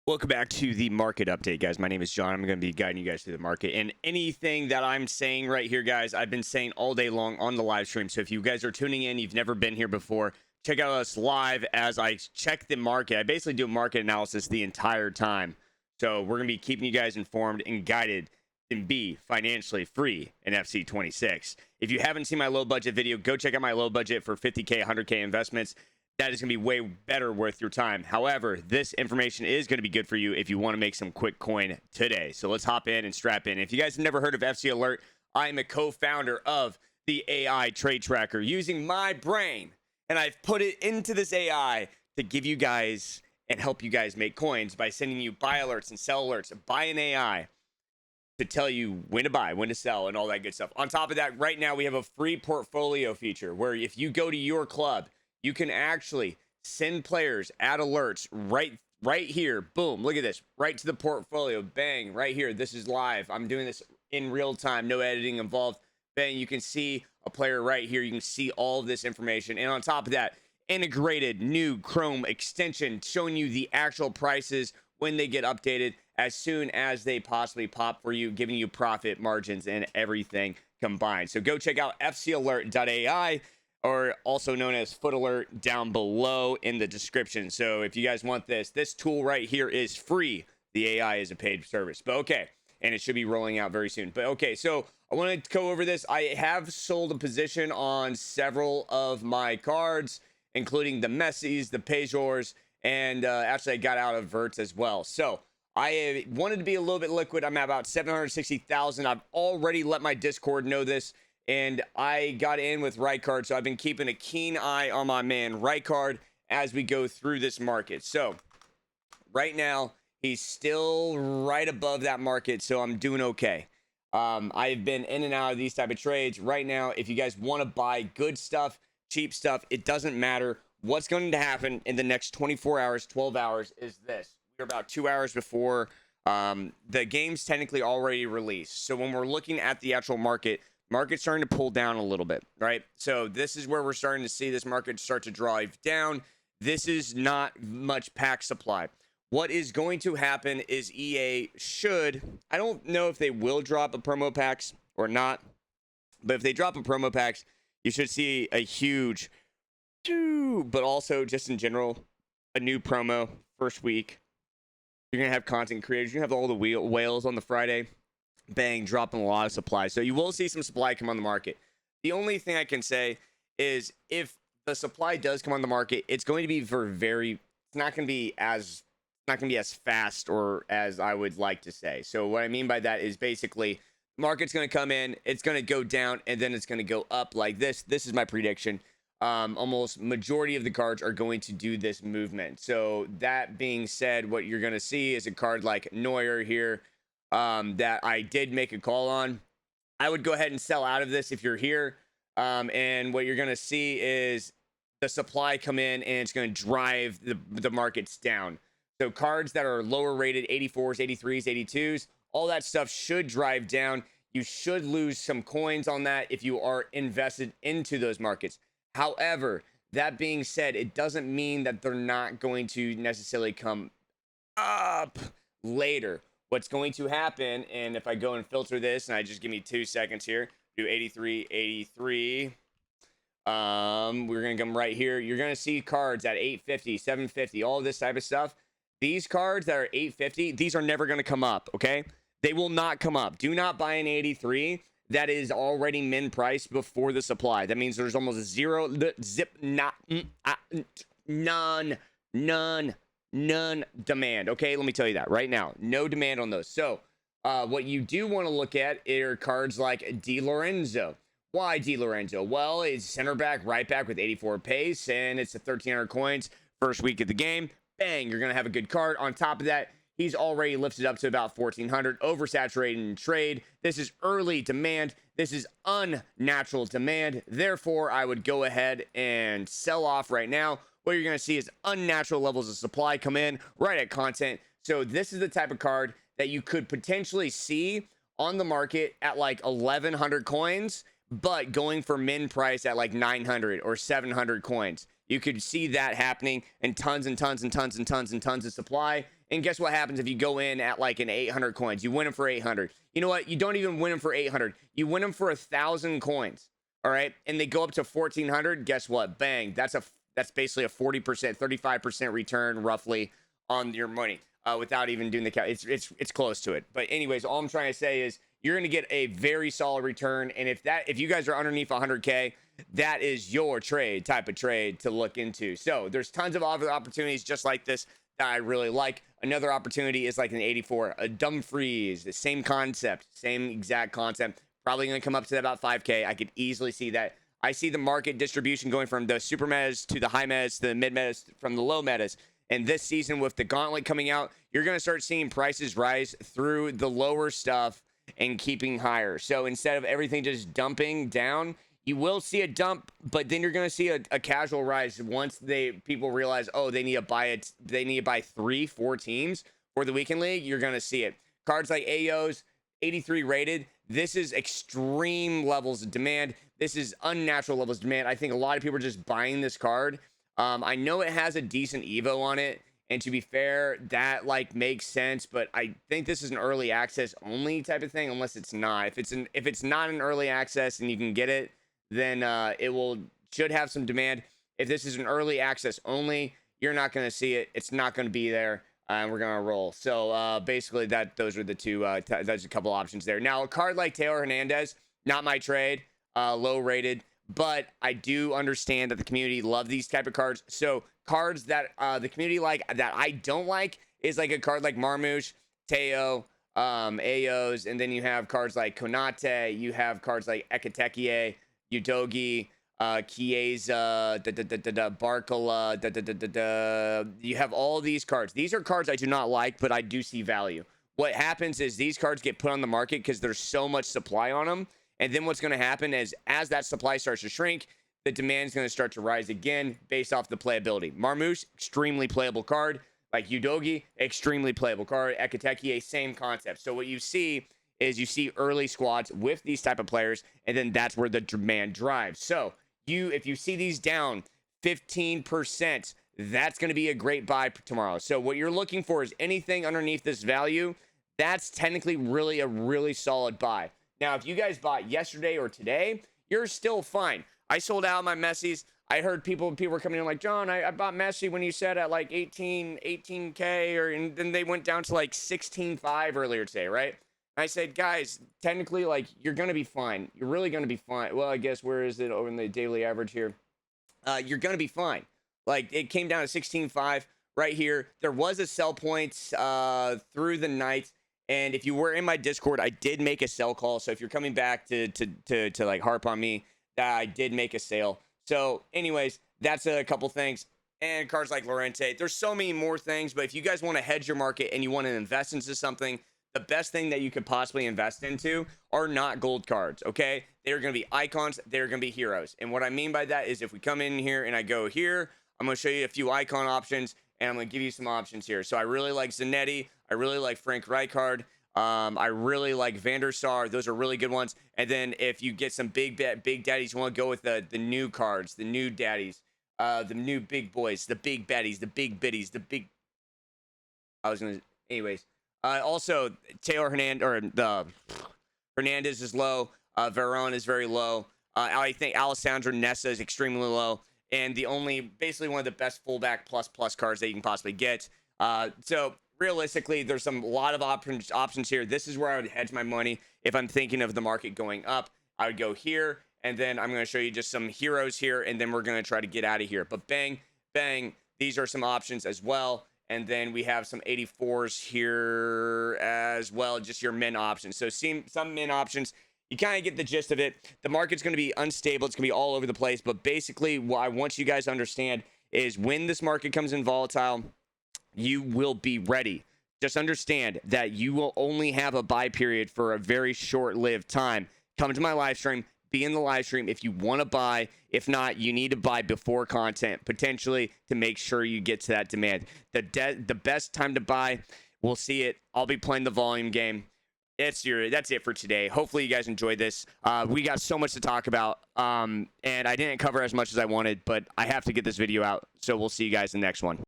Welcome back to the market update, guys. My name is John. I'm going to be guiding you guys through the market. And anything that I'm saying right here, guys, I've been saying all day long on the live stream. So if you guys are tuning in, you've never been here before, check out us live as I check the market. I basically do market analysis the entire time. So we're going to be keeping you guys informed and guided and be financially free in FC26. If you haven't seen my low budget video, go check out my low budget for 50K, 100K investments. That is going to be way better worth your time. However, this information is going to be good for you if you want to make some quick coin today. So let's hop in and strap in. If you guys have never heard of FUTalert, I am a co-founder of the AI Trade Tracker using my brain. And I've put it into this AI to give you guys and help you guys make coins by sending you buy alerts and sell alerts by an AI to tell you when to buy, when to sell, and all that good stuff. On top of that, right now we have a free portfolio feature where if you go to your club, you can actually send players, add alerts right here. Boom, look at this, right to the portfolio. Bang, right here. This is live. I'm doing this in real time, no editing involved. Bang, you can see a player right here. You can see all of this information. And on top of that, integrated new Chrome extension showing you the actual prices when they get updated as soon as they possibly pop for you, giving you profit margins and everything combined. So go check out FCalert.ai, or also known as FUTalert, down below in the description. So if you guys want this tool right here is free. The AI is a paid service, but okay. And it should be rolling out very soon. But okay, so I want to go over this. I have sold a position on several of my cards, including the Messis, the Pejors, and actually I got out of Verts as well. So I wanted to be a little bit liquid. I'm at about 760,000. I've already let my Discord know this. And I got in with Rijkaard, so I've been keeping a keen eye on my man Rijkaard as we go through this market. So right now, he's still right above that market, so I'm doing okay. I've been in and out of these type of trades. Right now, if you guys want to buy good stuff, cheap stuff, it doesn't matter. What's going to happen in the next 24 hours, 12 hours is this. We're about 2 hours before the game's technically already released. So when we're looking at the actual market's starting to pull down a little bit, right? So this is where we're starting to see this market start to drive down. This is not much pack supply. What is going to happen is EA should, I don't know if they will drop a promo packs or not, but if they drop a promo packs, you should see a huge, but also just in general, a new promo first week. You're going to have content creators. You're going to have all the whales on the Friday. Bang, dropping a lot of supply. So you will see some supply come on the market. The only thing I can say is if the supply does come on the market, it's going to be it's not going to be as fast or as I would like to say. So what I mean by that is basically market's going to come in, it's going to go down, and then it's going to go up like this. This is my prediction. Almost majority of the cards are going to do this movement. So that being said, what you're going to see is a card like Neuer here, that I did make a call on. I would go ahead and sell out of this if you're here. And what you're going to see is the supply come in and it's going to drive the markets down. So cards that are lower rated, 84s, 83s, 82s, all that stuff should drive down. You should lose some coins on that if you are invested into those markets. However, that being said, it doesn't mean that they're not going to necessarily come up later. What's going to happen, and if I go and filter this, and I just give me 2 seconds here, do 83, 83. We're going to come right here. You're going to see cards at 850, 750, all this type of stuff. These cards that are 850, these are never going to come up, okay? They will not come up. Do not buy an 83 that is already min priced before the supply. That means there's almost a zero, none demand. Okay, let me tell you that right now. No demand on those. So what you do want to look at are cards like Di Lorenzo. Why Di Lorenzo? Well, it's center back, right back with 84 pace, and it's a 1,300 coins first week of the game. Bang, you're going to have a good card. On top of that, he's already lifted up to about 1,400, oversaturated in trade. This is early demand. This is unnatural demand. Therefore, I would go ahead and sell off right now. What you're going to see is unnatural levels of supply come in right at content. So this is the type of card that you could potentially see on the market at like 1,100 coins, but going for min price at like 900 or 700 coins. You could see that happening, and tons and tons and tons and tons and tons of supply. And guess what happens if you go in at like an 800 coins? You win them for 800. You know what? You don't even win them for 800. You win them for 1,000 coins. All right. And they go up to 1,400. Guess what? Bang. That's basically a 40%, 35% return roughly on your money without even doing the count. It's close to it. But anyways, all I'm trying to say is you're going to get a very solid return. And if you guys are underneath 100K, that is your type of trade to look into. So there's tons of other opportunities just like this that I really like. Another opportunity is like an 84, a Dumfries, the same concept, same exact concept. Probably going to come up to about 5K. I could easily see that. I see the market distribution going from the super metas to the high metas to the mid metas from the low metas. And this season with the gauntlet coming out, you're going to start seeing prices rise through the lower stuff and keeping higher. So instead of everything just dumping down, you will see a dump, but then you're going to see a casual rise once people realize, oh, they need to buy it. They need to buy 3-4 teams for the weekend league. You're going to see it. Cards like AO's 83 rated. This is extreme levels of demand. This is unnatural levels of demand. I think a lot of people are just buying this card. I know it has a decent Evo on it, and to be fair, that like makes sense. But I think this is an early access only type of thing, unless it's not. If it's not an early access and you can get it, then should have some demand. If this is an early access only, you're not going to see it. It's not going to be there. And we're gonna roll. So basically, those are the two. There's a couple options there. Now, a card like Taylor Hernandez, not my trade, low rated, but I do understand that the community love these type of cards. So cards that the community like that I don't like is like a card like Marmoush, Teo, Aos, and then you have cards like Konate. You have cards like Ekatekie, Udogi, Chiesa, Barcola, you have all these cards. These are cards I do not like, but I do see value. What happens is these cards get put on the market because there's so much supply on them. And then what's going to happen is as that supply starts to shrink, the demand is going to start to rise again based off the playability. Marmoush, extremely playable card. Like Udogi, extremely playable card. Ekatekie, same concept. So what you see is you see early squads with these type of players, and then that's where the demand drives. So if you see these down 15%, that's going to be a great buy tomorrow. So what you're looking for is anything underneath this value. That's technically really a really solid buy. Now, if you guys bought yesterday or today, you're still fine. I sold out my Messis. I heard people were coming in like, John, I bought Messi when you said at like 18K, and then they went down to like 16.5 earlier today, right? I said, guys, technically, like, you're going to be fine. You're really going to be fine. Well, I guess, where is it over in the daily average here? You're going to be fine. Like, it came down to 16.5 right here. There was a sell point through the night. And if you were in my Discord, I did make a sell call. So if you're coming back to like harp on me, I did make a sale. So anyways, that's a couple things. And cards like Lorente. There's so many more things. But if you guys want to hedge your market and you want to invest into something, the best thing that you could possibly invest into are not gold cards, okay? They're going to be icons. They're going to be heroes. And what I mean by that is if we come in here and I go here, I'm going to show you a few icon options, and I'm going to give you some options here. So I really like Zanetti. I really like Frank Rijkaard. I really like Van der Sar. Those are really good ones. And then if you get some big daddies, you want to go with the new cards, the new daddies, the new big boys, the big baddies, the big biddies, anyways. Also, Taylor Hernandez is low. Veron is very low. I think Alessandro Nesta is extremely low. And basically one of the best fullback plus cards that you can possibly get. So realistically, there's a lot of options here. This is where I would hedge my money. If I'm thinking of the market going up, I would go here. And then I'm going to show you just some heroes here. And then we're going to try to get out of here. But bang, bang. These are some options as well. And then we have some 84s here as well, just your min options. So some min options, you kind of get the gist of it. The market's going to be unstable. It's going to be all over the place. But basically, what I want you guys to understand is when this market comes in volatile, you will be ready. Just understand that you will only have a buy period for a very short-lived time. Come to my live stream. Be in the live stream if you want to buy. If not, you need to buy before content, potentially, to make sure you get to that demand. The best time to buy, we'll see it. I'll be playing the volume game. That's it for today. Hopefully you guys enjoyed this. We got so much to talk about, and I didn't cover as much as I wanted, but I have to get this video out. So we'll see you guys in the next one.